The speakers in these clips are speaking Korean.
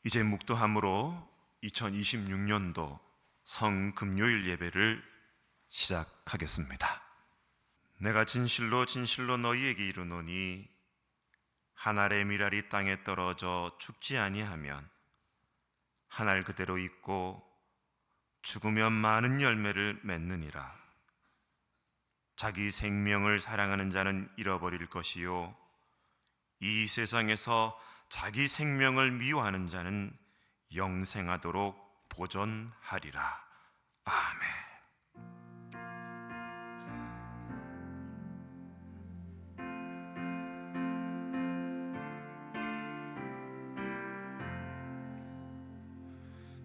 이제 묵도함으로 2026년도 성금요일 예배를 시작하겠습니다. 내가 진실로 진실로 너희에게 이르노니 한 알의 밀알이 땅에 떨어져 죽지 아니하면 한 알 그대로 있고 죽으면 많은 열매를 맺느니라. 자기 생명을 사랑하는 자는 잃어버릴 것이요 이 세상에서 자기 생명을 미워하는 자는 영생하도록 보존하리라. 아멘.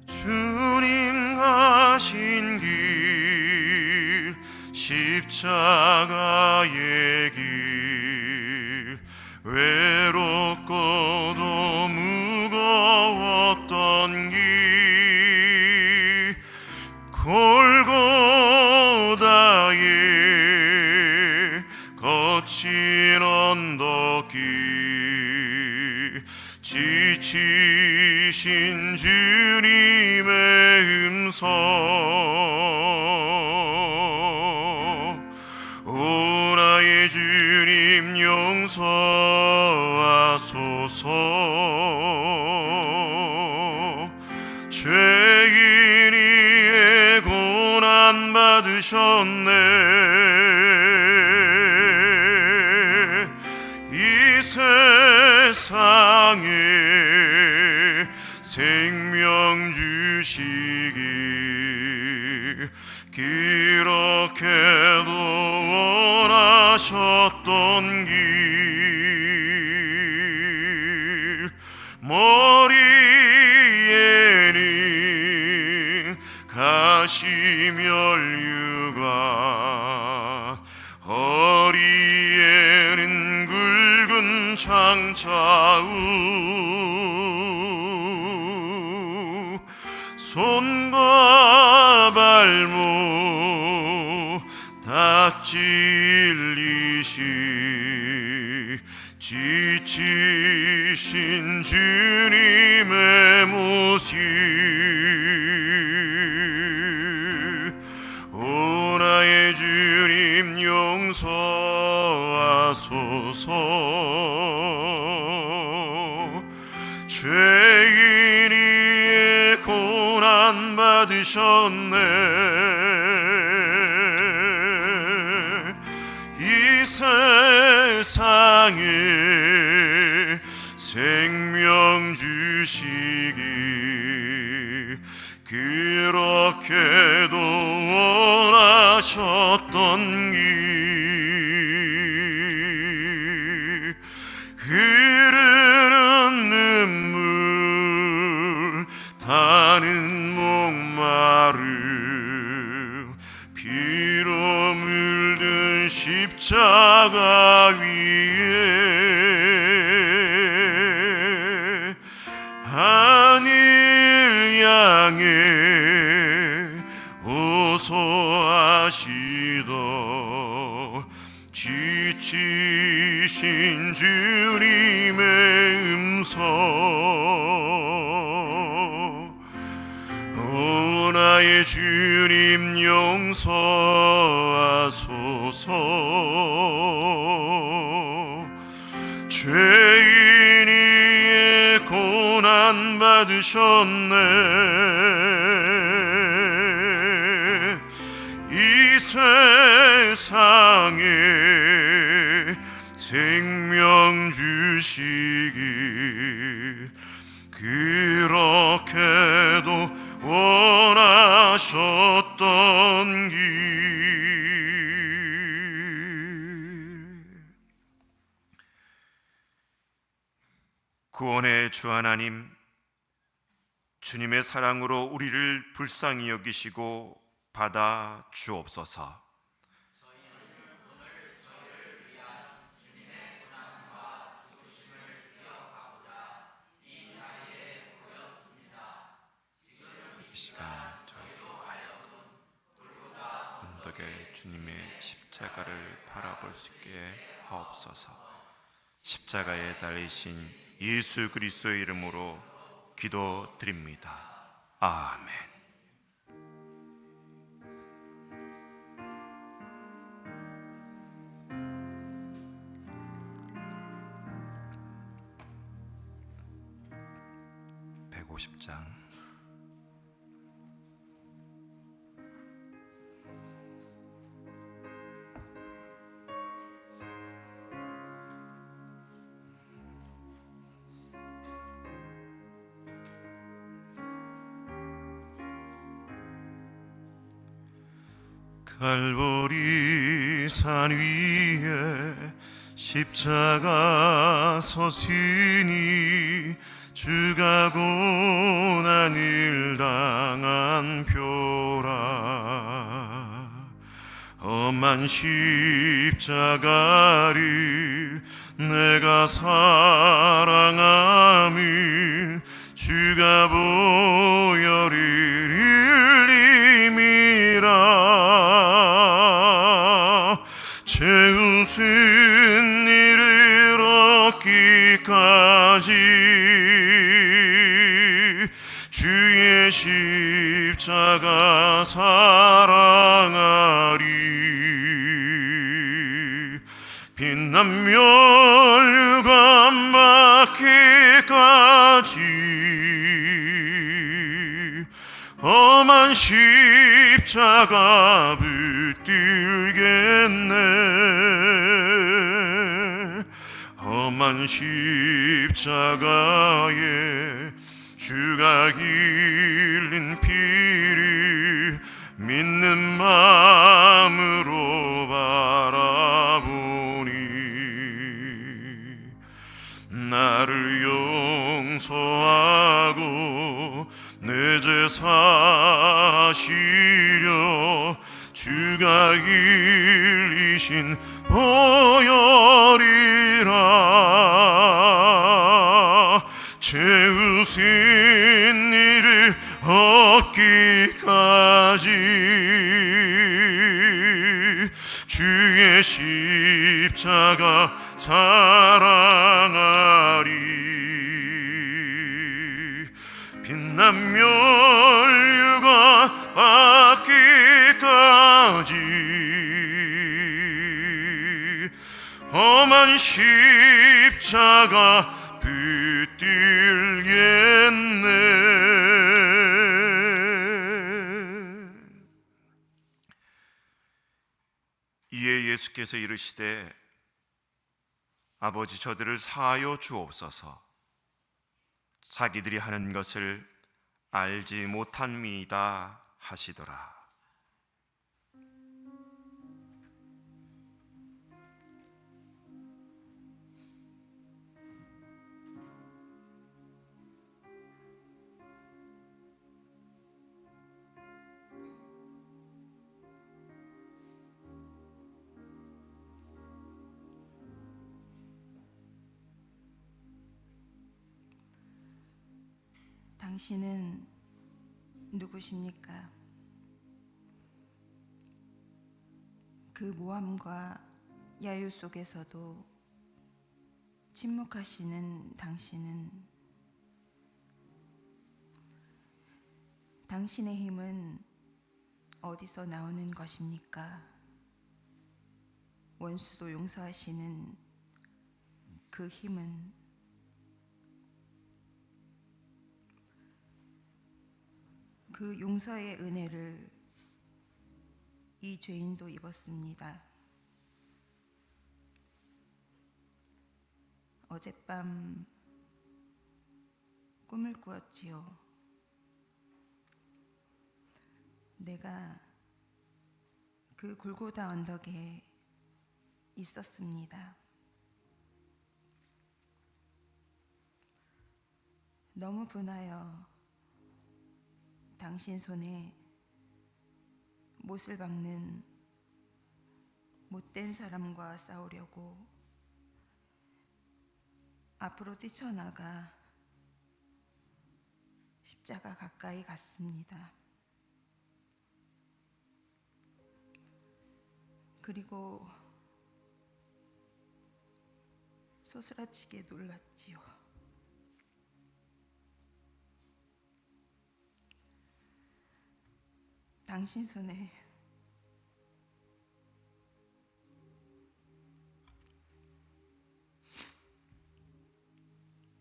주님 가신 길, 십자가의 길, 외롭고도 무거웠던 길, 골고다의 거친 언덕길, 지치신 주님의 음성, 오 나의 주님 용서하소서. 죄인이의 고난 받으셨네. 이 세상에 생명 주시기 그렇게도 원하셨던 길, 머리에는 가시면류관, 허리에는 굵은 장차우, 손과 발목 다 찔리시 지치신 주님의 모습, 오 나의 주님 용서하소서. 죄인이의 고난 받으셨네. 이 세상에 생명 주시기 그렇게도 원하셨던 길, 흐르는 눈물 타는 목마름, 피로 물든 십자가 위에 하늘 향해 호소하시던 지치신 주님의 음성, 오 나의 주님 용서하소서. 죄인이의 고난 받으셨네. 이 세상에 생명 주시기 그렇게도 원하셨던 길. 구원의 주 하나님, 주님의 사랑으로 우리를 불쌍히 여기시고 받아 주옵소서. 주님의 십자가를 바라볼 수 있게 하옵소서. 십자가에 달리신 예수 그리스도의 이름으로 기도드립니다. 아멘. (150장) 갈보리 산 위에 십자가 서시니 주가 고난 일 당한 표라. 험한 십자가를 내가 사랑함이 주가 보혈을 흘림이라. 죄우신 이를 얻기까지 주의 십자가 사랑하리. 빛난 멸류관 받기까지 험한 십자가 붙들겠네. 험한 십자가에 주가 흘린 피를 믿는 마음으로 바라보니 나를 용서하고 내 죄 사시려 주가 흘리신 보혈이라. 죄우신 이를 얻기까지 주의 십자가 사랑하리. 빛난 멸류관 받기까지 험한 십자가 붙들겠네. 이에 예수께서 이르시되 아버지 저들을 사하여 주옵소서. 자기들이 하는 것을 알지 못함이다 하시더라. 당신은 누구십니까? 그 모함과 야유 속에서도 침묵하시는 당신의 힘은 어디서 나오는 것입니까? 원수도 용서하시는 그 힘은 그 용서의 은혜를 이 죄인도 입었습니다. 어젯밤 꿈을 꾸었지요. 내가 그 골고다 언덕에 있었습니다. 너무 분하여 당신 손에 못을 박는 못된 사람과 싸우려고 앞으로 뛰쳐나가 십자가 가까이 갔습니다. 그리고 소스라치게 놀랐지요. 당신 손에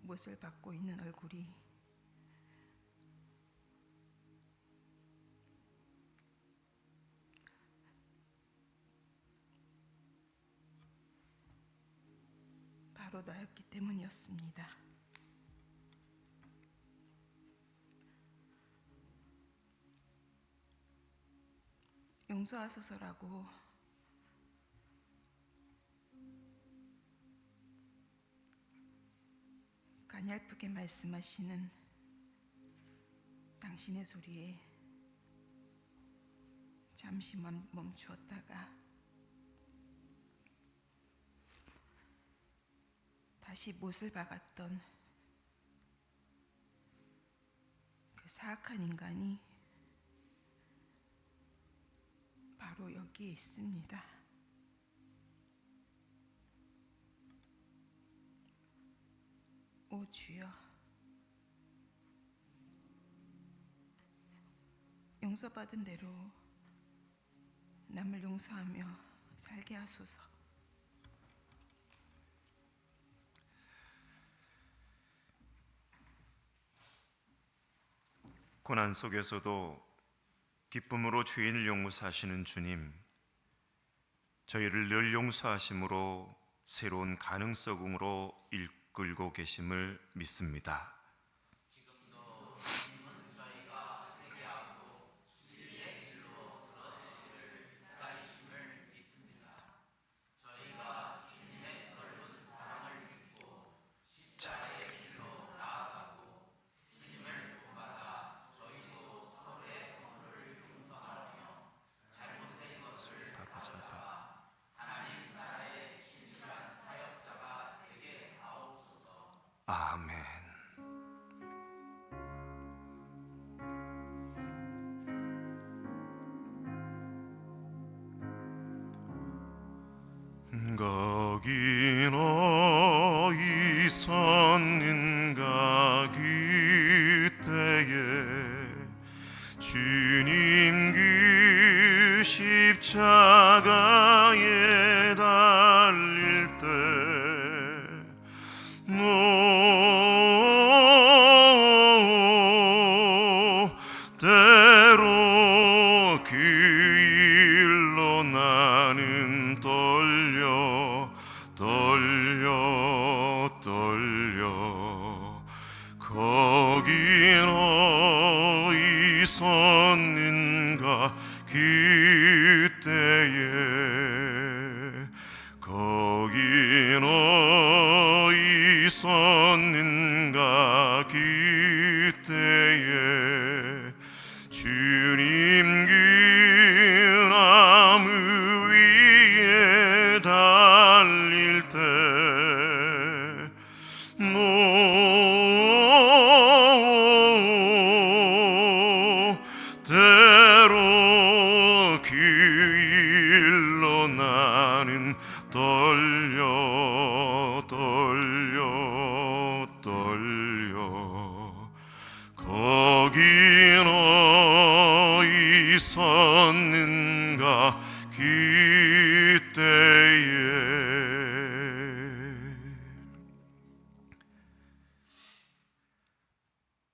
못을 받고 있는 얼굴이 바로 나였기 때문이었습니다. 용서하소서라고 가냘프게 말씀하시는 당신의 소리에 잠시 멈추었다가 다시 못을 박았던 그 사악한 인간이 바로 여기에 있습니다. 오 주여, 용서받은 대로 남을 용서하며 살게 하소서. 고난 속에서도 기쁨으로 죄인을 용서하시는 주님, 저희를 늘 용서하심으로 새로운 가능성으로 이끌고 계심을 믿습니다. 아멘. 거기 너 있었는가 그때에 주님 그 십자가에 달릴 때 때로 그 일로 나는 떨려 거기 너 있었는가 그때에 거기 너 있었는가 그때에 주님 그 나무 위에 달릴 때 때로 그 일로 나는 떨려 거기 너 있었는가 그때에.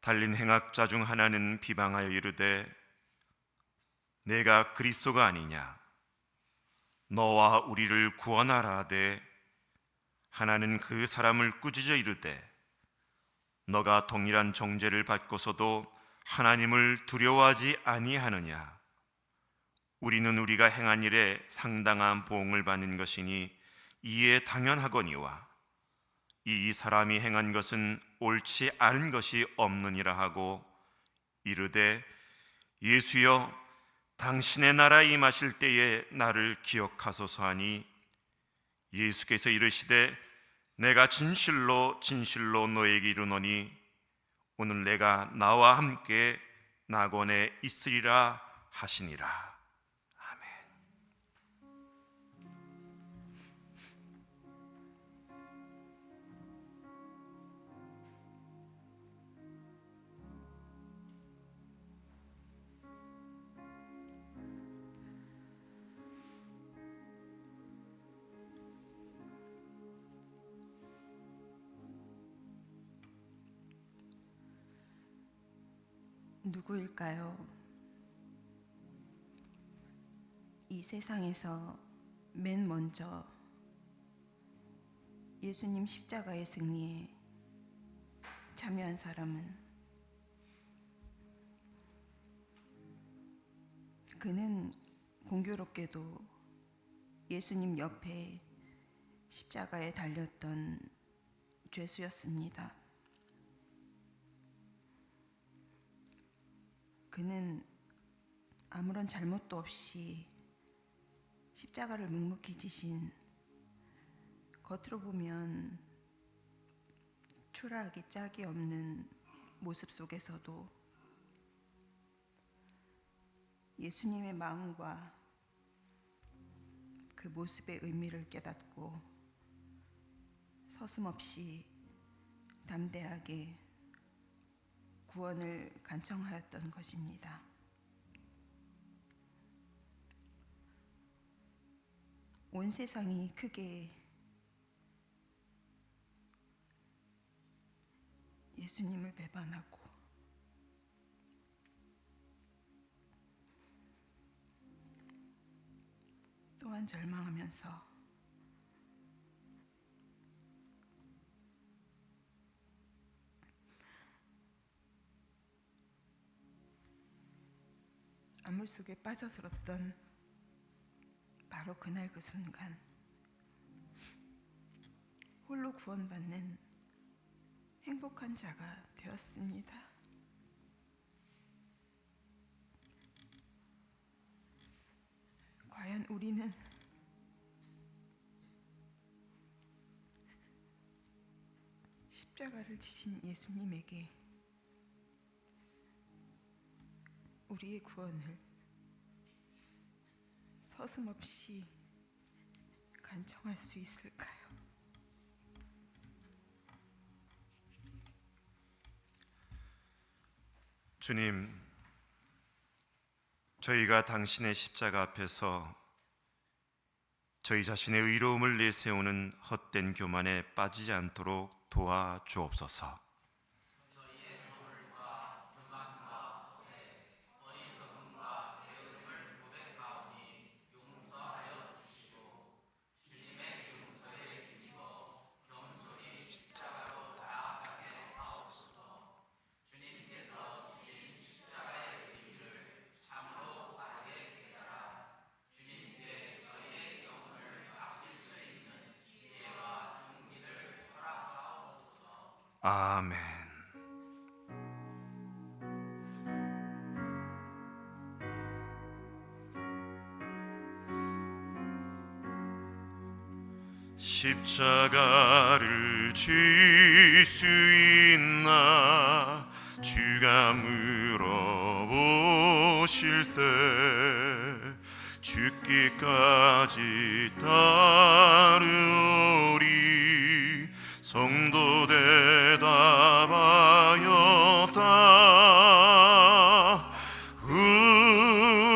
달린 행악자 중 하나는 비방하여 이르되 내가 그리스도가 아니냐 너와 우리를 구원하라 하되 하나는 그 사람을 꾸짖어 이르되 너가 동일한 정죄를 받고서도 하나님을 두려워하지 아니하느냐 우리는 우리가 행한 일에 상당한 보응을 받는 것이니 이에 당연하거니와 이 사람이 행한 것은 옳지 않은 것이 없느니라 하고 이르되 예수여 당신의 나라에 임하실 때에 나를 기억하소서 하니 예수께서 이르시되 내가 진실로 너에게 이르노니 오늘 내가 나와 함께 낙원에 있으리라 하시니라. 아멘. 누구일까요? 이 세상에서 맨 먼저 예수님 십자가의 승리에 참여한 사람은, 그는 공교롭게도 예수님 옆에 십자가에 달렸던 죄수였습니다. 그는 아무런 잘못도 없이 십자가를 묵묵히 지신, 겉으로 보면 초라하기 짝이 없는 모습 속에서도 예수님의 마음과 그 모습의 의미를 깨닫고 서슴없이 담대하게 구원을 간청하였던 것입니다. 온 세상이 크게 예수님을 배반하고 또한 절망하면서 암물 속에 빠져들었던 바로 그날 그 순간, 홀로 구원받는 행복한 자가 되었습니다. 과연 우리는 십자가를 지신 예수님에게 우리의 구원을 서슴없이 간청할 수 있을까요? 주님, 저희가 당신의 십자가 앞에서 저희 자신의 의로움을 내세우는 헛된 교만에 빠지지 않도록 도와주옵소서. 아멘. 십자가를 질 수 있나 주가 물어보실 때 죽기까지 따르오리. 성도 대답하였다.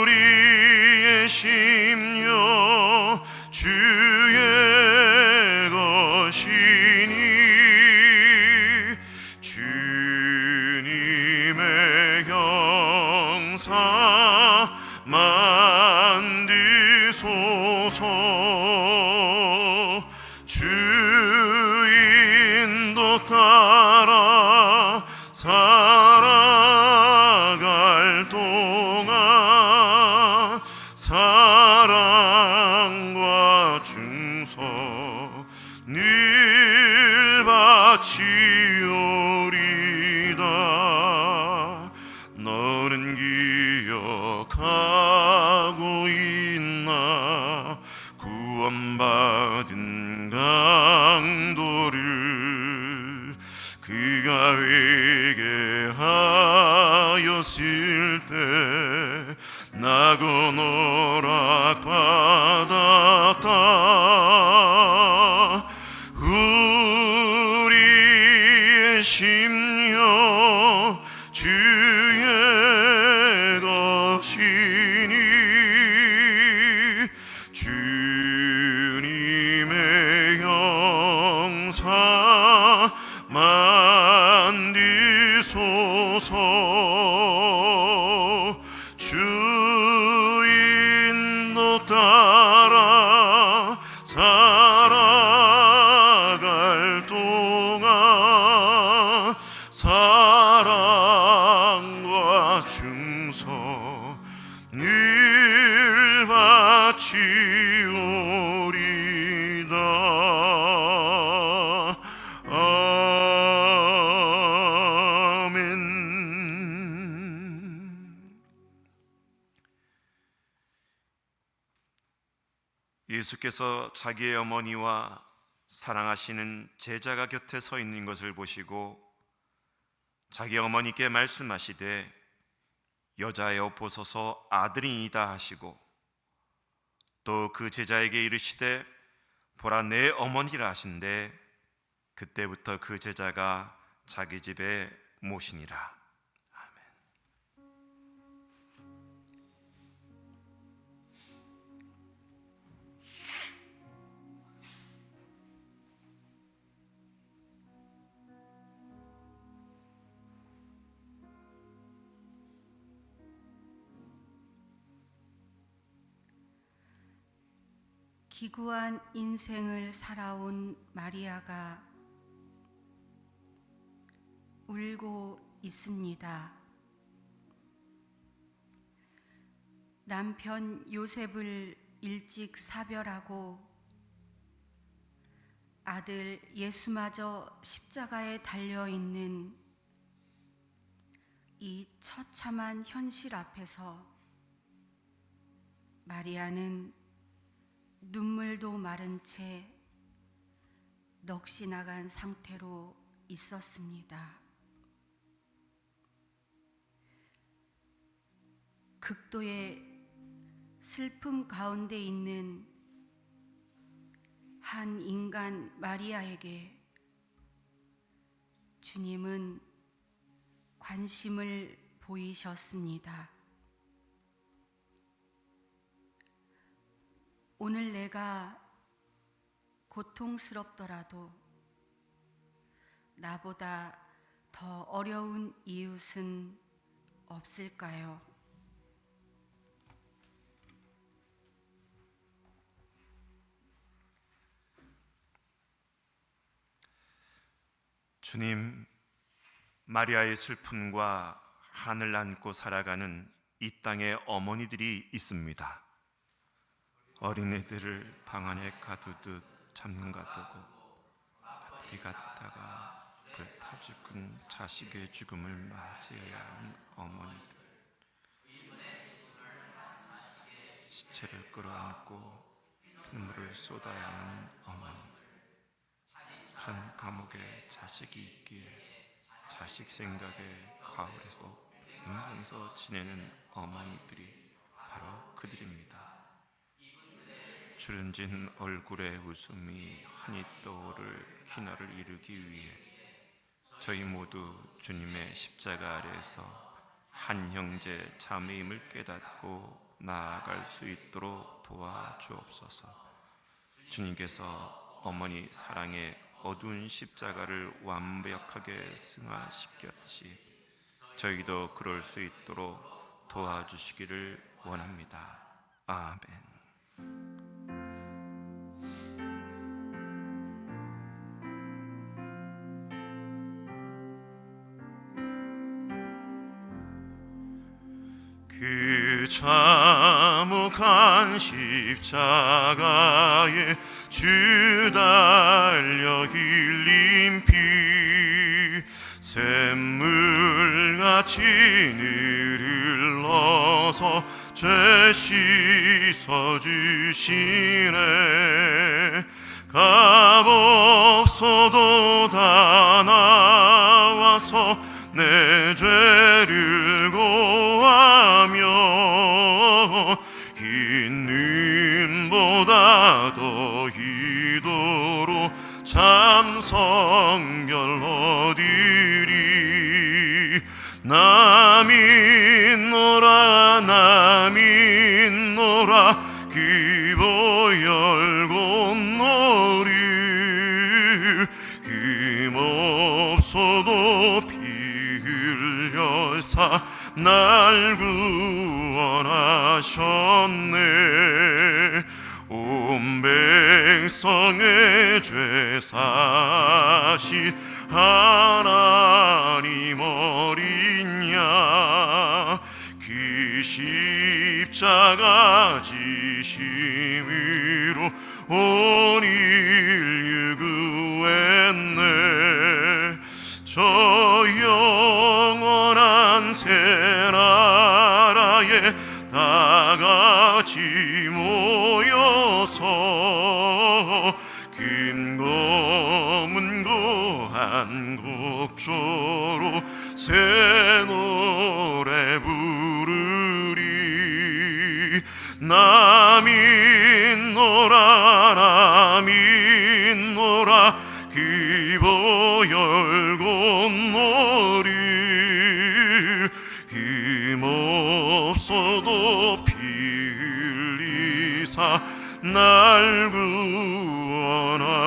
우리의 심령 주의 것이니 주님의 형상 만드소서. 주인도 따라 살아갈 동안 사랑과 충성 늘 바치오리다. 너는 기억하고 있나 구원받은 강도를 그가 회개하였을 때 나고 노락받았다. 우리의 예수께서 자기의 어머니와 사랑하시는 제자가 곁에 서 있는 것을 보시고 자기 어머니께 말씀하시되 여자여 보소서 아들이니이다 하시고 또 그 제자에게 이르시되 보라 내 어머니라 하신대 그때부터 그 제자가 자기 집에 모시니라. 기구한 인생을 살아온 마리아가 울고 있습니다. 남편 요셉을 일찍 사별하고 아들 예수마저 십자가에 달려있는 이 처참한 현실 앞에서 마리아는 눈물도 마른 채 넋이 나간 상태로 있었습니다. 극도의 슬픔 가운데 있는 한 인간 마리아에게 주님은 관심을 보이셨습니다. 오늘 내가 고통스럽더라도 나보다 더 어려운 이웃은 없을까요? 주님, 마리아의 슬픔과 한을 안고 살아가는 이 땅의 어머니들이 있습니다. 어린애들을 방 안에 가두듯 잠가두고 아프리 갔다가 불타 죽은 자식의 죽음을 맞이해야 하는 어머니들, 시체를 끌어안고 눈물을 쏟아야 하는 어머니들, 전 감옥에 자식이 있기에 자식 생각에 가을에서 인공에서 지내는 어머니들이 바로 그들입니다. 주름진 얼굴에 웃음이 환히 떠오를 기나를 이루기 위해 저희 모두 주님의 십자가 아래에서 한 형제 자매임을 깨닫고 나아갈 수 있도록 도와주옵소서. 주님께서 어머니 사랑의 어두운 십자가를 완벽하게 승화시켰듯이 저희도 그럴 수 있도록 도와주시기를 원합니다. 아멘. 그 참혹한 십자가에 주 달려 흘린 피 샘물같이 느릴러서 죄 씻어주시네. 값없어도 다 나와서 내 죄를 고하며 흰 눈보다 더 희도로 참 성결 얻으리. 나 믿노라 나 믿노라 그 보혈 곧노를 흠없어도 피 흘려사 날 구원하셨네. 온 백성의 죄 사신 하나님 어린 양 그 십자가 지심으로 온 인류 구했네. 저 영원한 새 나라에 다 같이 모여서 긴 검은 고한 곡조로 새 노래 부르리. 나 믿노라 나 믿노라 기뻐 열고 노리. 힘없어도 피 흘리사 날 구원하셨네.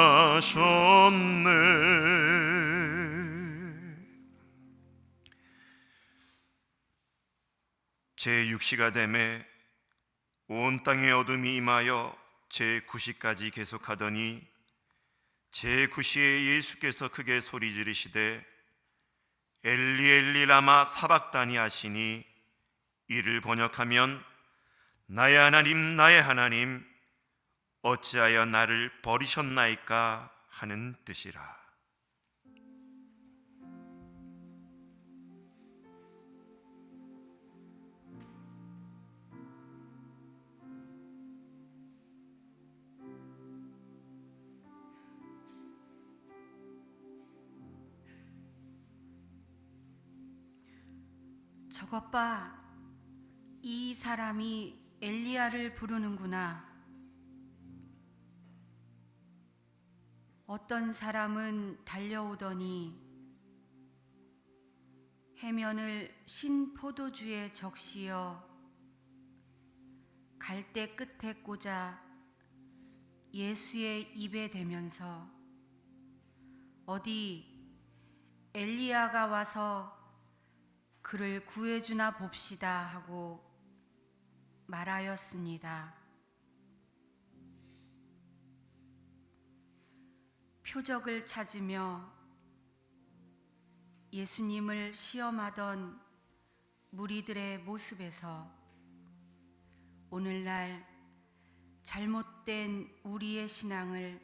제6시가 되매 온 땅의 어둠이 임하여 제9시까지 계속하더니 제9시에 예수께서 크게 소리 지르시되 엘리 엘리 라마 사박다니 하시니 이를 번역하면 나의 하나님 어찌하여 나를 버리셨나이까 하는 뜻이라. 저것 봐, 이 사람이 엘리야를 부르는구나. 어떤 사람은 달려오더니 해면을 신 포도주에 적시어 갈대 끝에 꽂아 예수의 입에 대면서 어디 엘리야가 와서 그를 구해주나 봅시다 하고 말하였습니다. 표적을 찾으며 예수님을 시험하던 무리들의 모습에서 오늘날 잘못된 우리의 신앙을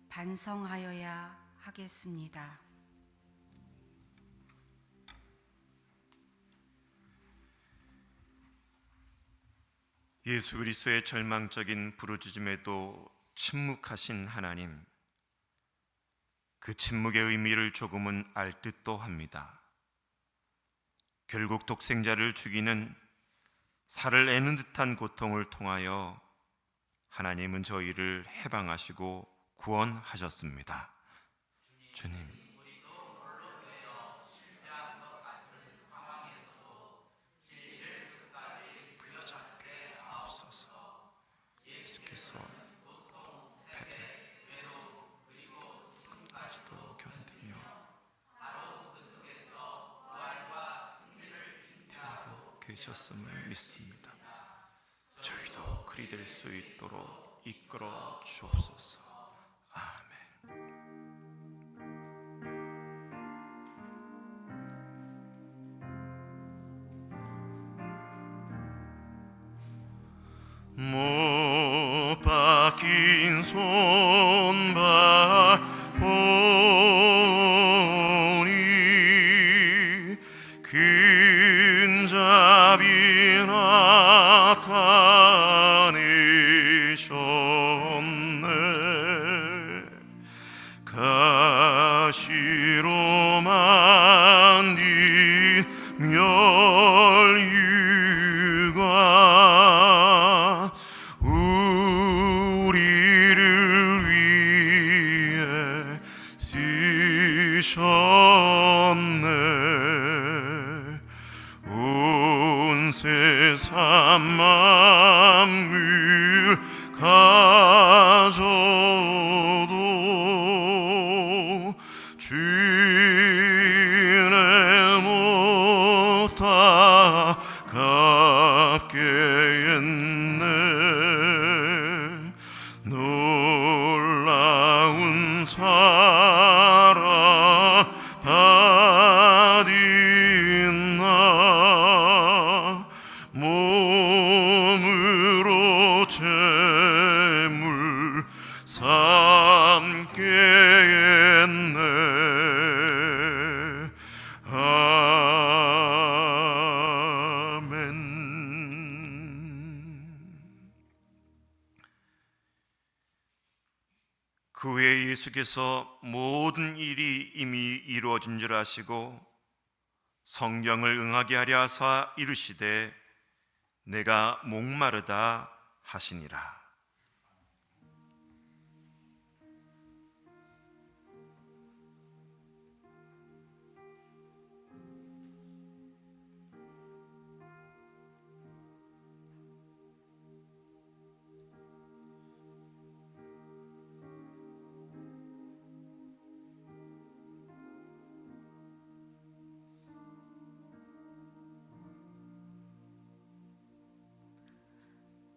반성하여야 하겠습니다. 예수 그리스도의 절망적인 부르짖음에도 침묵하신 하나님, 그 침묵의 의미를 조금은 알 듯도 합니다. 결국 독생자를 죽이는 살을 애는 듯한 고통을 통하여 하나님은 저희를 해방하시고 구원하셨습니다. 주님, 부여잡게 하옵소서. 예수께서 패배까지도 견디며 뒤로 계셨음을 믿습니다. 저희도 그리 될 수 있도록 이끌어 주옵소서. 아멘. 못 박힌 손발 보니 근잡이 나타내셨네. 가시로 만든 멸류관 우리를 위해 쓰셨네. 온 세상 만물 가져도 주인의 못다 갚게 했네. 놀라운 사랑 받은 나 몸으로 재물 삼게 했네. 아멘. 그 후에 예수께서 모든 일이 이미 이루어진 줄 아시고 성경을 응하게 하려 하사 이르시되 내가 목마르다 하시니라.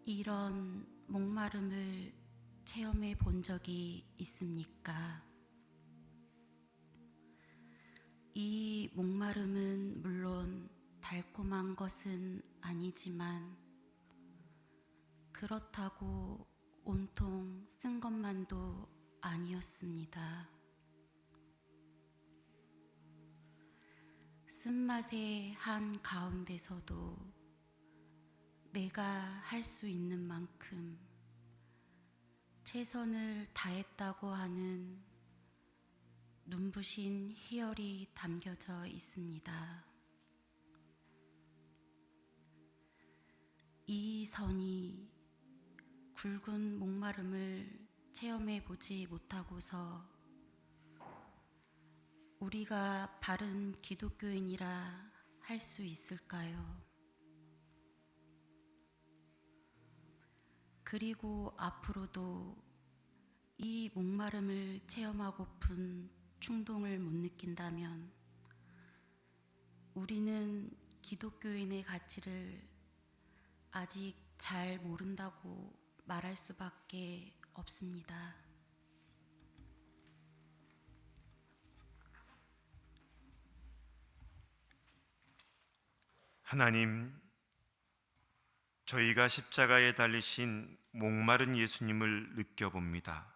이런 목마름을 체험해 본 적이 있습니까? 이 목마름은 물론 달콤한 것은 아니지만 그렇다고 온통 쓴 것만도 아니었습니다. 쓴맛의 한 가운데서도 내가 할 수 있는 만큼 최선을 다했다고 하는 눈부신 희열이 담겨져 있습니다. 이 선이 굵은 목마름을 체험해 보지 못하고서 우리가 바른 기독교인이라 할 수 있을까요? 그리고 앞으로도 이 목마름을 체험하고픈 충동을 못 느낀다면 우리는 기독교인의 가치를 아직 잘 모른다고 말할 수밖에 없습니다. 하나님, 저희가 십자가에 달리신 목마른 예수님을 느껴봅니다.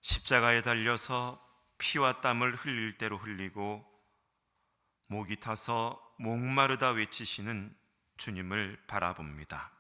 십자가에 달려서 피와 땀을 흘릴 대로 흘리고 목이 타서 목마르다 외치시는 주님을 바라봅니다.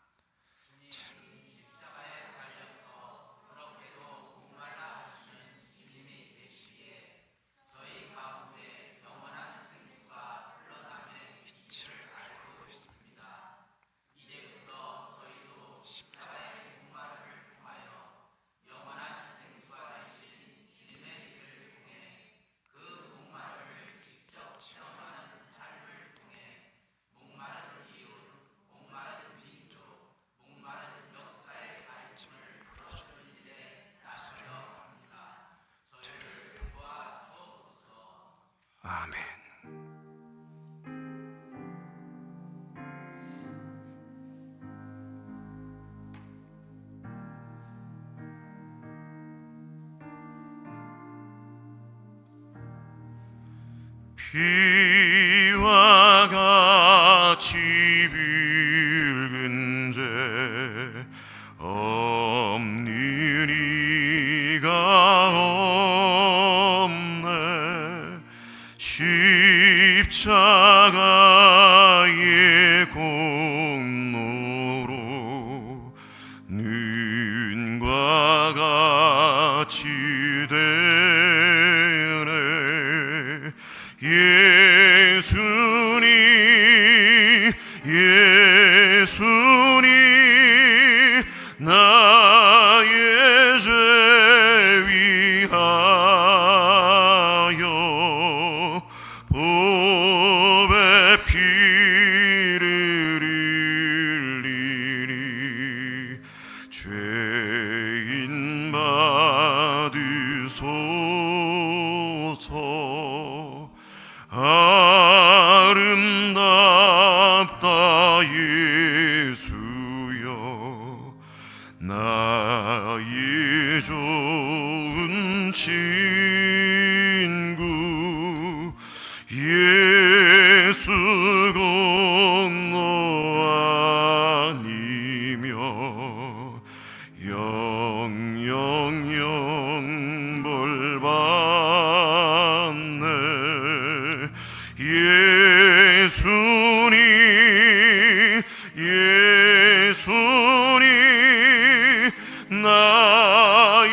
아멘. 비와 같이 붉은 죄 없는 이가 없네. 십자가의 공로로 눈과 같이 되네. 예수님 나의 죄 위하여 보배 피를 흘리니 죄인 받으소서. 아름답다 예수여 나의 좋은 친구. 예수 공로 아니며 영영 벌 받네. 예수님 나의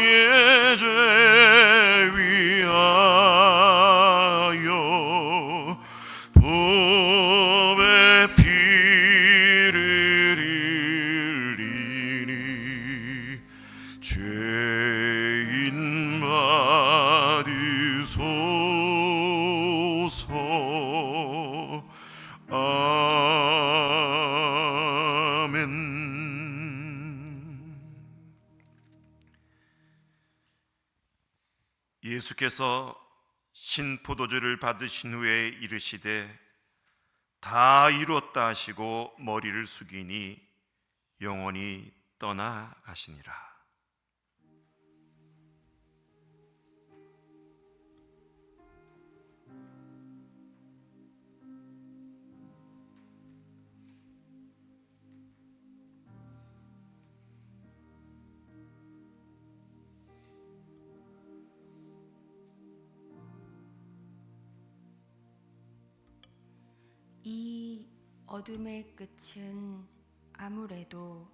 예수께서 신포도주를 받으신 후에 이르시되 다 이루었다 하시고 머리를 숙이니 영원히 떠나가시니라. 이 어둠의 끝은 아무래도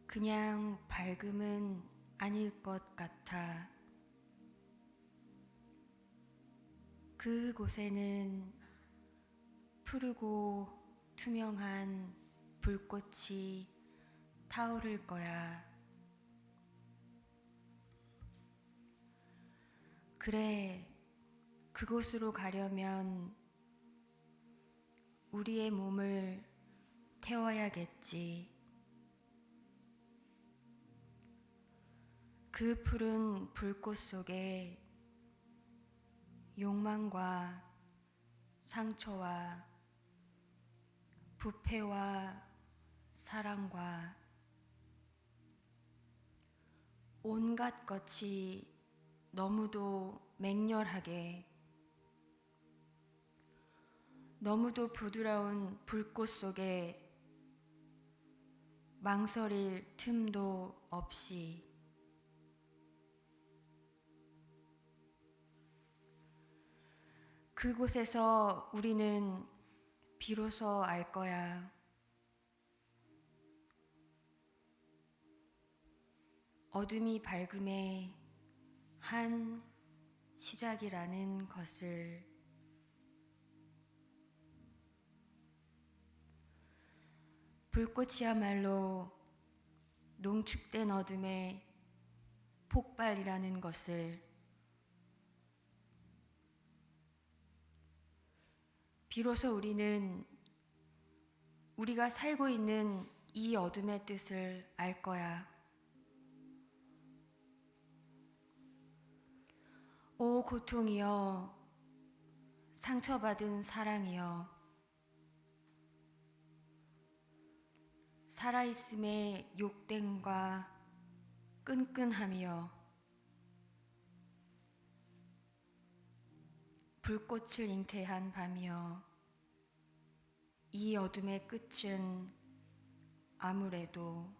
그냥 밝음은 아닐 것 같아. 그곳에는 푸르고 투명한 불꽃이 타오를 거야. 그래, 그곳으로 가려면 우리의 몸을 태워야겠지. 그 푸른 불꽃 속에 욕망과 상처와 부패와 사랑과 온갖 것이 너무도 맹렬하게, 너무도 부드러운 불꽃 속에 망설일 틈도 없이 그곳에서 우리는 비로소 알 거야. 어둠이 밝음의 한 시작이라는 것을. 불꽃이야말로 농축된 어둠의 폭발이라는 것을. 비로소 우리는 우리가 살고 있는 이 어둠의 뜻을 알 거야. 오 고통이여, 상처받은 사랑이여, 살아있음의 욕됨과 끈끈함이여, 불꽃을 잉태한 밤이여, 이 어둠의 끝은 아무래도.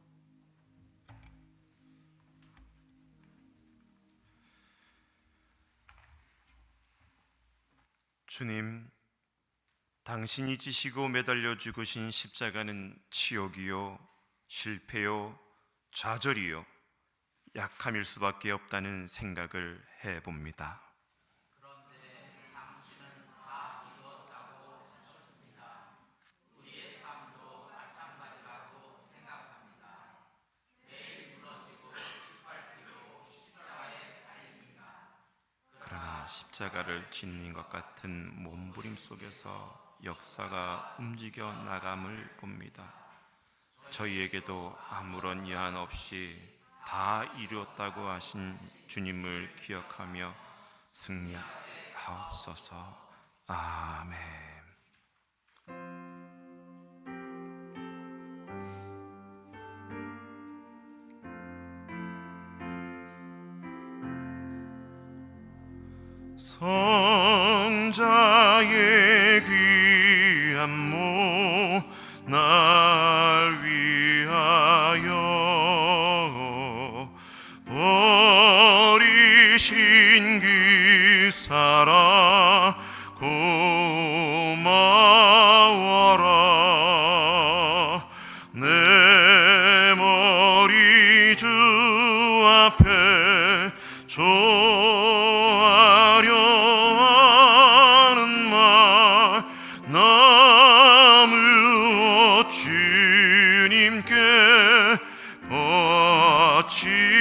주님, 당신이 지시고 매달려 죽으신 십자가는 치욕이요, 실패요, 좌절이요, 약함일 수밖에 없다는 생각을 해봅니다. 그러나 십자가를 짓는 것 같은 몸부림 속에서 역사가 움직여 나감을 봅니다. 저희에게도 아무런 여한 없이 다 이루었다고 하신 주님을 기억하며 승리하옵소서. 아멘. 성자의 귀한 모 날 위하여 버리신 그 사랑 고마워라. 내 머리 주 앞에 주님께 바치리까.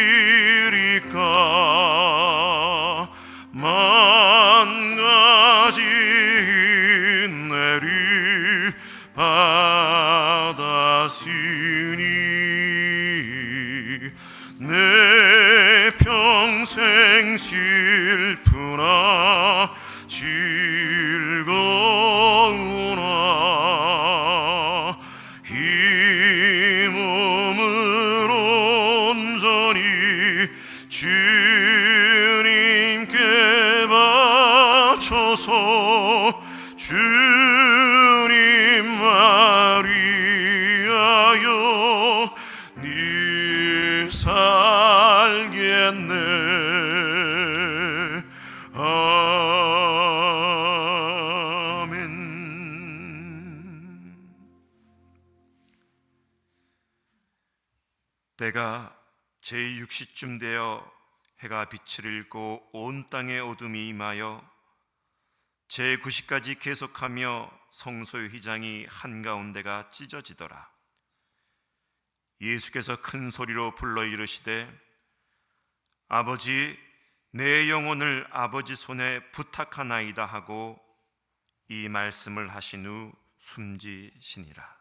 만 가지 은혜를 받았으니 내 평생 슬프나 즐거우나 이 몸을 온전히 주님께 바쳐서 주님 말 위하여 늘 살겠네. 아멘. 때가 제6시쯤 되어 해가 빛을 잃고 온 땅에 어둠이 임하여 제9시까지 계속하며 성소의 휘장이 한가운데가 찢어지더라. 예수께서 큰 소리로 불러 이르시되 아버지 내 영혼을 아버지 손에 부탁하나이다 하고 이 말씀을 하신 후 숨지시니라.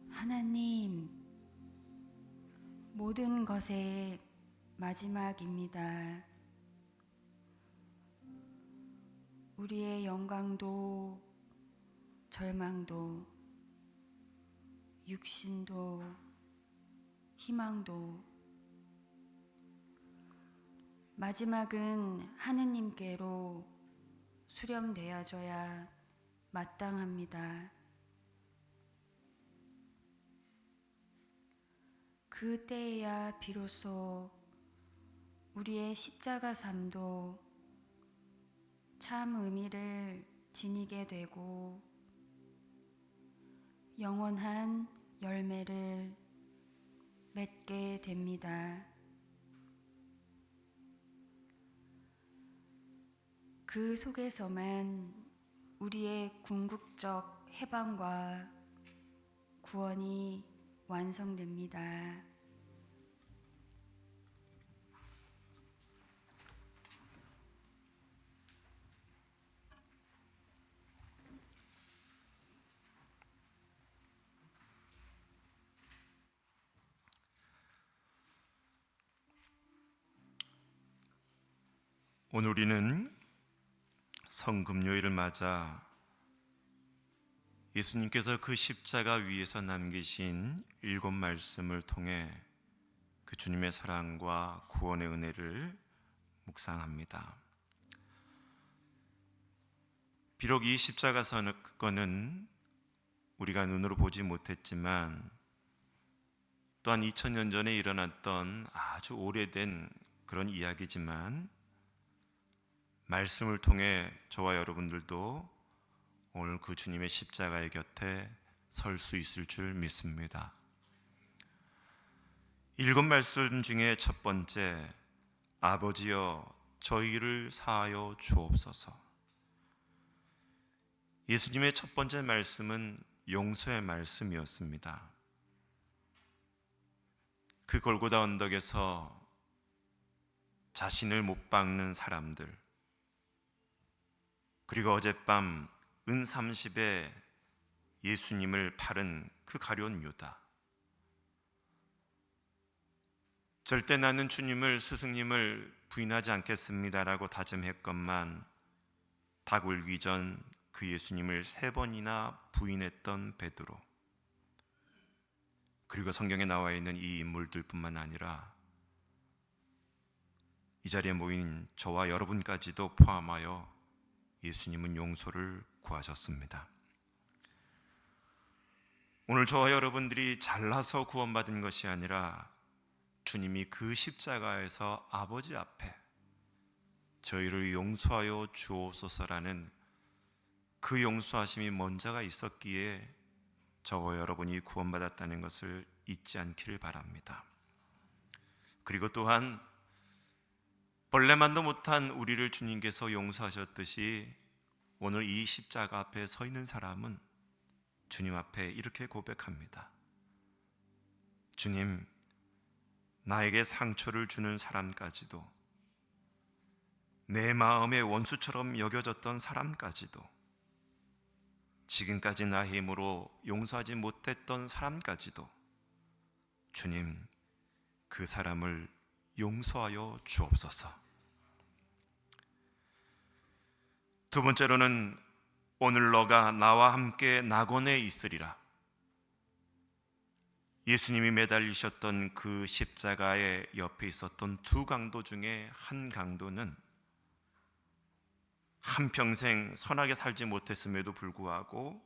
하나님, 모든 것의 마지막입니다. 우리의 영광도 절망도 육신도 희망도 마지막은 하느님께로 수렴되어져야 마땅합니다. 그때에야 비로소 우리의 십자가 삶도 참 의미를 지니게 되고 영원한 열매를 맺게 됩니다. 그 속에서만 우리의 궁극적 해방과 구원이 완성됩니다. 오늘 우리는 성금요일을 맞아 예수님께서 그 십자가 위에서 남기신 7 말씀을 통해 그 주님의 사랑과 구원의 은혜를 묵상합니다. 비록 이 십자가 사건은 우리가 눈으로 보지 못했지만 또한 2000년 전에 일어났던 아주 오래된 그런 이야기지만 말씀을 통해 저와 여러분들도 오늘 그 주님의 십자가의 곁에 설 수 있을 줄 믿습니다. 7 말씀 중에 첫 번째, 아버지여 저희를 사하여 주옵소서. 예수님의 첫 번째 말씀은 용서의 말씀이었습니다. 그 골고다 언덕에서 자신을 못 박는 사람들, 그리고 어젯밤 은 30에 예수님을 팔은 그 가룟 유다, 절대 나는 주님을 스승님을 부인하지 않겠습니다라고 다짐했건만 닭 울기 전 그 예수님을 3번이나 부인했던 베드로, 그리고 성경에 나와 있는 이 인물들뿐만 아니라 이 자리에 모인 저와 여러분까지도 포함하여 예수님은 용서를 구하셨습니다. 오늘 저와 여러분들이 잘나서 구원받은 것이 아니라 주님이 그 십자가에서 아버지 앞에 저희를 용서하여 주옵소서라는 그 용서하심이 먼저가 있었기에 저와 여러분이 구원받았다는 것을 잊지 않기를 바랍니다. 그리고 또한 벌레만도 못한 우리를 주님께서 용서하셨듯이 오늘 이 십자가 앞에 서 있는 사람은 주님 앞에 이렇게 고백합니다. 주님, 나에게 상처를 주는 사람까지도, 내 마음의 원수처럼 여겨졌던 사람까지도, 지금까지 나의 힘으로 용서하지 못했던 사람까지도 주님, 그 사람을 용서하여 주옵소서. 두 번째로는 오늘 너가 나와 함께 낙원에 있으리라. 예수님이 매달리셨던 그 십자가의 옆에 있었던 두 강도 중에 한 강도는 한평생 선하게 살지 못했음에도 불구하고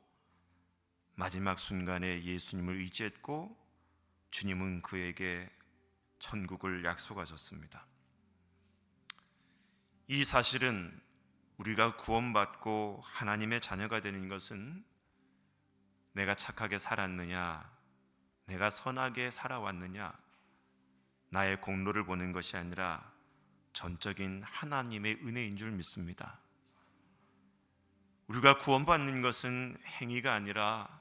마지막 순간에 예수님을 의지했고 주님은 그에게 천국을 약속하셨습니다. 이 사실은 우리가 구원받고 하나님의 자녀가 되는 것은 내가 착하게 살았느냐, 내가 선하게 살아왔느냐, 나의 공로를 보는 것이 아니라 전적인 하나님의 은혜인 줄 믿습니다. 우리가 구원받는 것은 행위가 아니라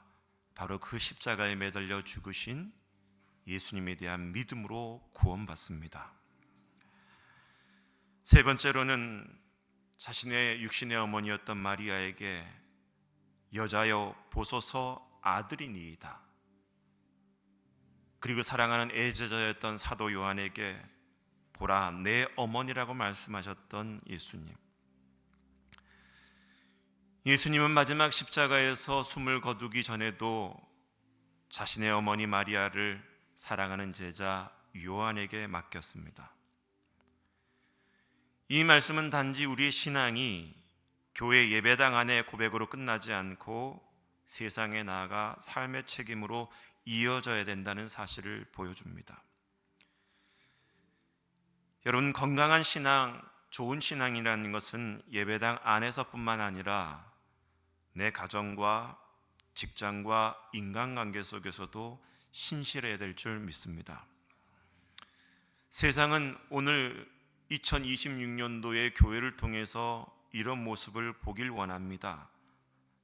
바로 그 십자가에 매달려 죽으신 예수님에 대한 믿음으로 구원받습니다. 세 번째로는 자신의 육신의 어머니였던 마리아에게 여자여 보소서 아들이니이다. 그리고 사랑하는 애제자였던 사도 요한에게 보라 내 어머니라고 말씀하셨던 예수님. 예수님은 마지막 십자가에서 숨을 거두기 전에도 자신의 어머니 마리아를 사랑하는 제자 요한에게 맡겼습니다. 이 말씀은 단지 우리의 신앙이 교회 예배당 안의 고백으로 끝나지 않고 세상에 나아가 삶의 책임으로 이어져야 된다는 사실을 보여줍니다. 여러분, 건강한 신앙, 좋은 신앙이라는 것은 예배당 안에서뿐만 아니라 내 가정과 직장과 인간관계 속에서도 신실해야 될 줄 믿습니다. 세상은 오늘 2026년도의 교회를 통해서 이런 모습을 보길 원합니다.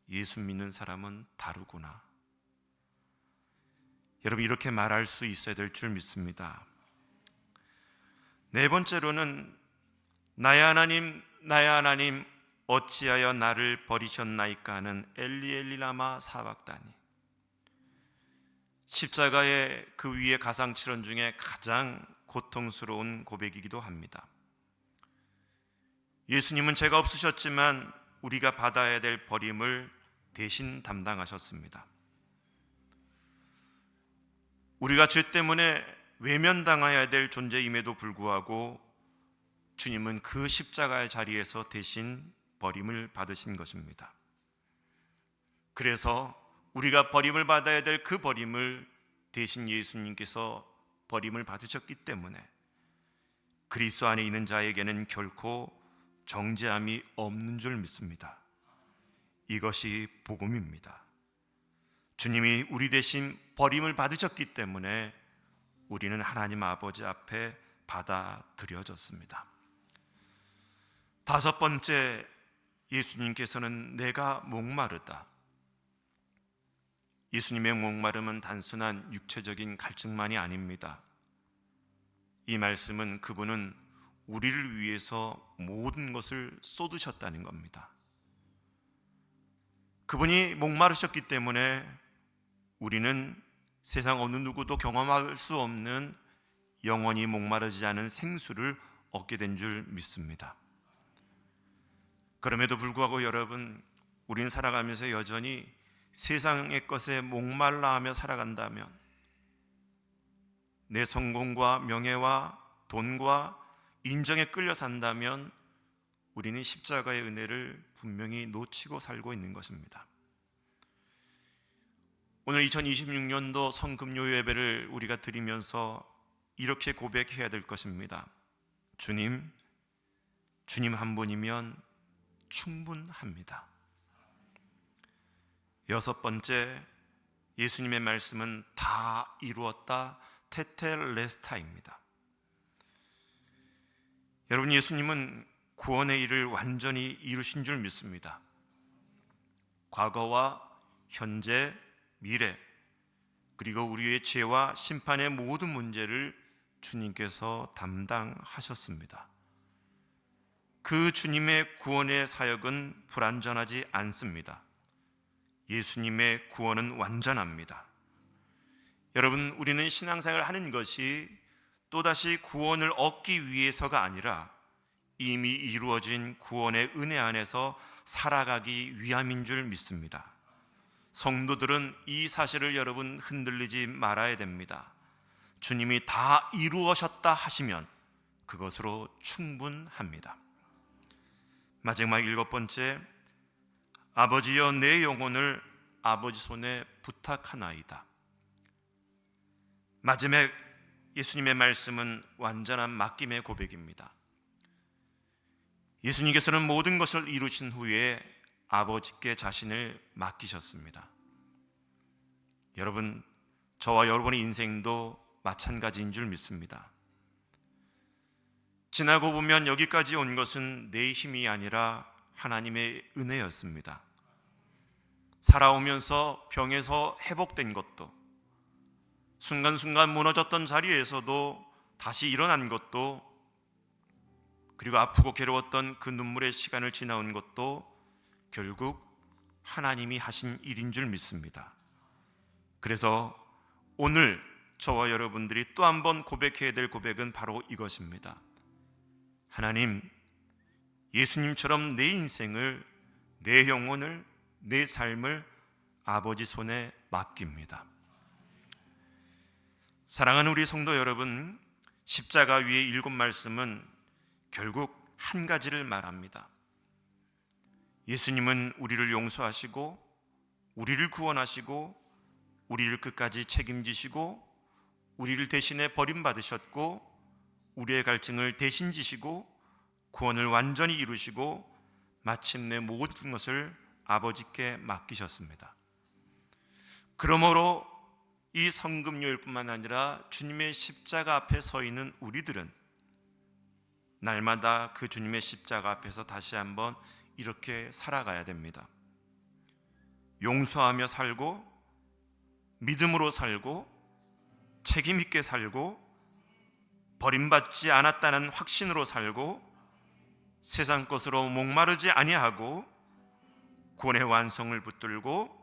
예수 믿는 사람은 다르구나. 여러분, 이렇게 말할 수 있어야 될 줄 믿습니다. 네 번째로는 나의 하나님 어찌하여 나를 버리셨나이까 하는 엘리 엘리 라마 사박다니. 십자가의 그 위의 가상칠언 중에 가장 고통스러운 고백이기도 합니다. 예수님은 죄가 없으셨지만 우리가 받아야 될 버림을 대신 담당하셨습니다. 우리가 죄 때문에 외면당해야 될 존재임에도 불구하고 주님은 그 십자가의 자리에서 대신 버림을 받으신 것입니다. 그래서 우리가 버림을 받아야 될 그 버림을 대신 예수님께서 버림을 받으셨기 때문에 그리스도 안에 있는 자에게는 결코 정죄함이 없는 줄 믿습니다. 이것이 복음입니다. 주님이 우리 대신 버림을 받으셨기 때문에 우리는 하나님 아버지 앞에 받아들여졌습니다. 다섯 번째, 예수님께서는 내가 목마르다. 예수님의 목마름은 단순한 육체적인 갈증만이 아닙니다. 이 말씀은 그분은 우리를 위해서 모든 것을 쏟으셨다는 겁니다. 그분이 목마르셨기 때문에 우리는 세상 어느 누구도 경험할 수 없는 영원히 목마르지 않은 생수를 얻게 된 줄 믿습니다. 그럼에도 불구하고 여러분, 우리는 살아가면서 여전히 세상의 것에 목말라 하며 살아간다면, 내 성공과 명예와 돈과 인정에 끌려 산다면 우리는 십자가의 은혜를 분명히 놓치고 살고 있는 것입니다. 오늘 2026년도 성금요 예배를 우리가 드리면서 이렇게 고백해야 될 것입니다. 주님 한 분이면 충분합니다. 여섯 번째, 예수님의 말씀은 다 이루었다 테텔레스타입니다. 여러분, 예수님은 구원의 일을 완전히 이루신 줄 믿습니다. 과거와 현재, 미래, 그리고 우리의 죄와 심판의 모든 문제를 주님께서 담당하셨습니다. 그 주님의 구원의 사역은 불완전하지 않습니다. 예수님의 구원은 완전합니다. 여러분, 우리는 신앙생활을 하는 것이 또다시 구원을 얻기 위해서가 아니라 이미 이루어진 구원의 은혜 안에서 살아가기 위함인 줄 믿습니다. 성도들은 이 사실을 여러분 흔들리지 말아야 됩니다. 주님이 다 이루어셨다 하시면 그것으로 충분합니다. 마지막 7번째, 아버지여 내 영혼을 아버지 손에 부탁하나이다. 마지막 예수님의 말씀은 완전한 맡김의 고백입니다. 예수님께서는 모든 것을 이루신 후에 아버지께 자신을 맡기셨습니다. 여러분, 저와 여러분의 인생도 마찬가지인 줄 믿습니다. 지나고 보면 여기까지 온 것은 내 힘이 아니라 하나님의 은혜였습니다. 살아오면서 병에서 회복된 것도, 순간순간 무너졌던 자리에서도 다시 일어난 것도, 그리고 아프고 괴로웠던 그 눈물의 시간을 지나온 것도 결국 하나님이 하신 일인 줄 믿습니다. 그래서 오늘 저와 여러분들이 또 한 번 고백해야 될 고백은 바로 이것입니다. 하나님, 예수님처럼 내 인생을, 내 영혼을, 내 삶을 아버지 손에 맡깁니다. 사랑하는 우리 성도 여러분, 십자가 위의 7 말씀은 결국 한 가지를 말합니다. 예수님은 우리를 용서하시고, 우리를 구원하시고, 우리를 끝까지 책임지시고, 우리를 대신에 버림받으셨고, 우리의 갈증을 대신 지시고, 구원을 완전히 이루시고, 마침내 모든 것을 아버지께 맡기셨습니다. 그러므로 이 성금요일뿐만 아니라 주님의 십자가 앞에 서 있는 우리들은 날마다 그 주님의 십자가 앞에서 다시 한번 이렇게 살아가야 됩니다. 용서하며 살고, 믿음으로 살고, 책임 있게 살고, 버림받지 않았다는 확신으로 살고, 세상 것으로 목마르지 아니하고, 구원의 완성을 붙들고,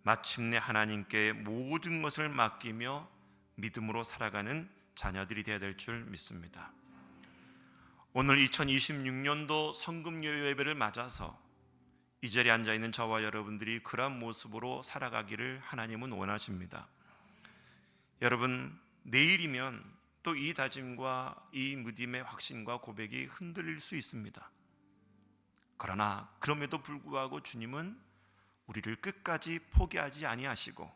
마침내 하나님께 모든 것을 맡기며 믿음으로 살아가는 자녀들이 되어야 될 줄 믿습니다. 오늘 2026년도 성금요 예배를 맞아서 이 자리에 앉아있는 저와 여러분들이 그러한 모습으로 살아가기를 하나님은 원하십니다. 여러분, 내일이면 또 이 다짐과 이 믿음의 확신과 고백이 흔들릴 수 있습니다. 그러나 그럼에도 불구하고 주님은 우리를 끝까지 포기하지 아니하시고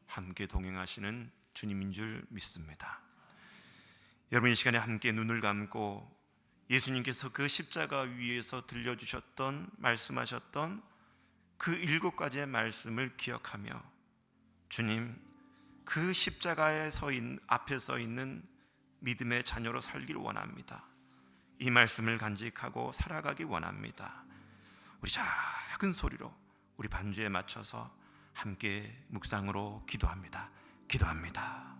함께 동행하시는 주님인 줄 믿습니다. 여러분, 이 시간에 함께 눈을 감고 예수님께서 그 십자가 위에서 들려주셨던, 말씀하셨던 그 7가지의 말씀을 기억하며, 주님, 그 십자가에 앞에 서 있는 믿음의 자녀로 살길 원합니다. 이 말씀을 간직하고 살아가기 원합니다. 우리 작은 소리로 우리 반주에 맞춰서 함께 묵상으로 기도합니다. 기도합니다.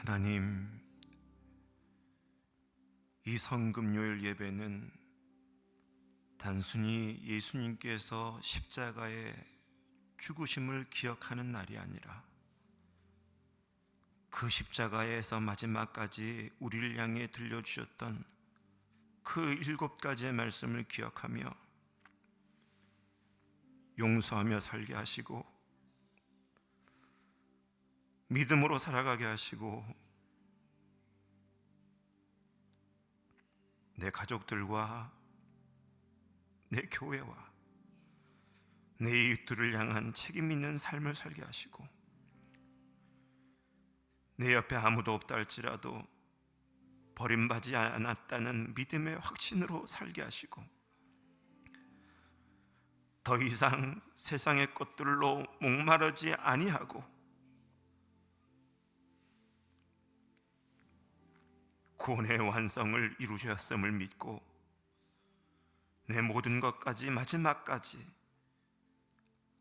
하나님, 이 성금요일 예배는 단순히 예수님께서 십자가의 죽으심을 기억하는 날이 아니라 그 십자가에서 마지막까지 우리를 향해 들려주셨던 그 7가지의 말씀을 기억하며 용서하며 살게 하시고 믿음으로 살아가게 하시고 내 가족들과 내 교회와 내 이웃들을 향한 책임 있는 삶을 살게 하시고 내 옆에 아무도 없다 할지라도 버림받지 않았다는 믿음의 확신으로 살게 하시고 더 이상 세상의 것들로 목마르지 아니하고 구원의 완성을 이루셨음을 믿고 내 모든 것까지 마지막까지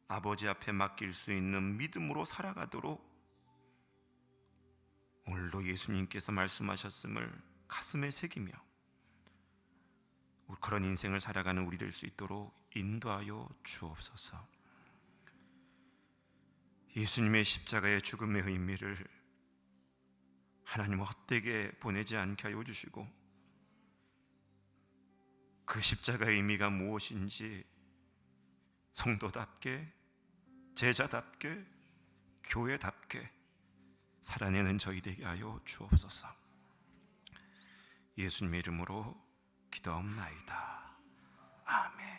아버지 앞에 맡길 수 있는 믿음으로 살아가도록 오늘도 예수님께서 말씀하셨음을 가슴에 새기며 그런 인생을 살아가는 우리 될 수 있도록 인도하여 주옵소서. 예수님의 십자가의 죽음의 의미를 하나님 헛되게 보내지 않게 하여 주시고 그 십자가의 의미가 무엇인지 성도답게 제자답게 교회답게 살아내는 저희 되게 하여 주옵소서. 예수님의 이름으로 기도하옵나이다. 아멘.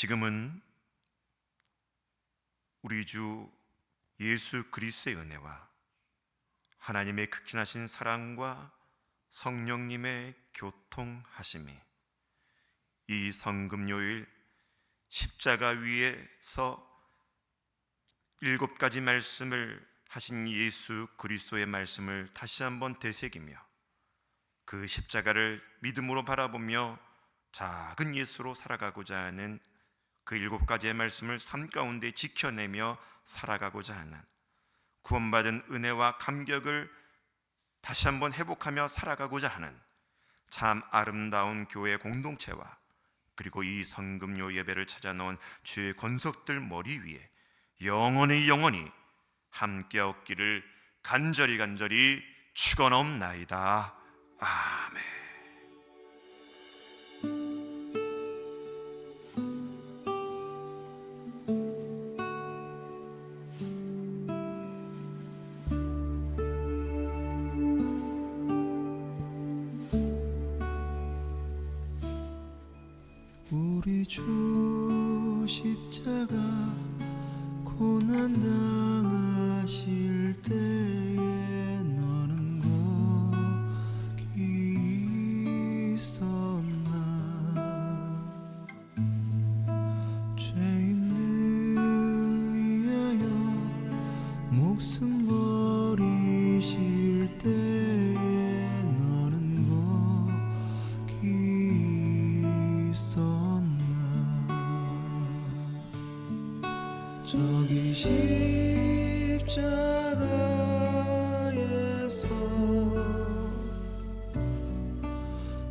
지금은 우리 주 예수 그리스도의 은혜와 하나님의 극진하신 사랑과 성령님의 교통하심이 이 성금요일 십자가 위에서 7가지 말씀을 하신 예수 그리스도의 말씀을 다시 한번 되새기며 그 십자가를 믿음으로 바라보며 작은 예수로 살아가고자 하는 그 7가지의 말씀을 삶 가운데 지켜내며 살아가고자 하는, 구원받은 은혜와 감격을 다시 한번 회복하며 살아가고자 하는 참 아름다운 교회 공동체와, 그리고 이 성금요 예배를 찾아놓은 주의 권속들 머리 위에 영원히 함께 얻기를 간절히 축원하옵나이다. 아멘. 우리 주 십자가 고난 당하실 때에 너는 거기 있었나. 죄인들 위하여 목숨 버리실 때에 너는 거기 있었나. 저기 십자가에서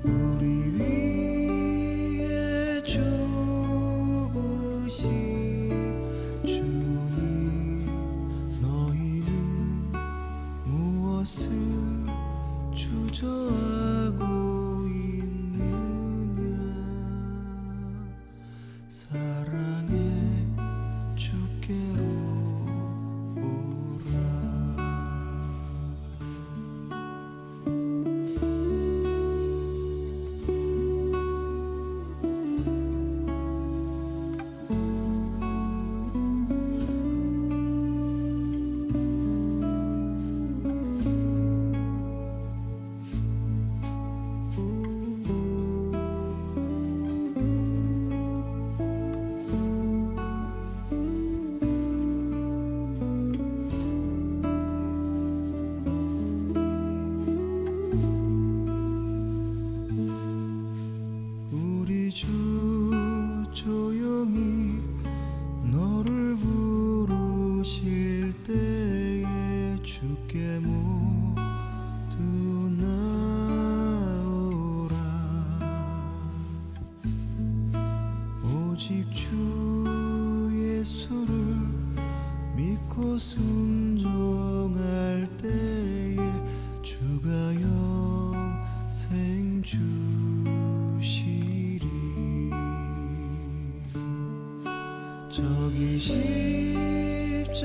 우리 위에 죽으신 주님, 너희는 무엇을 주저하고 있느냐. 사랑의 주께로 오라. 우리 주 조용히 너를 부르실 때에 주께 모두 나오라. 오직 주 예수를 믿고 순종할 때에 주가 영생 주시리. 저기 십자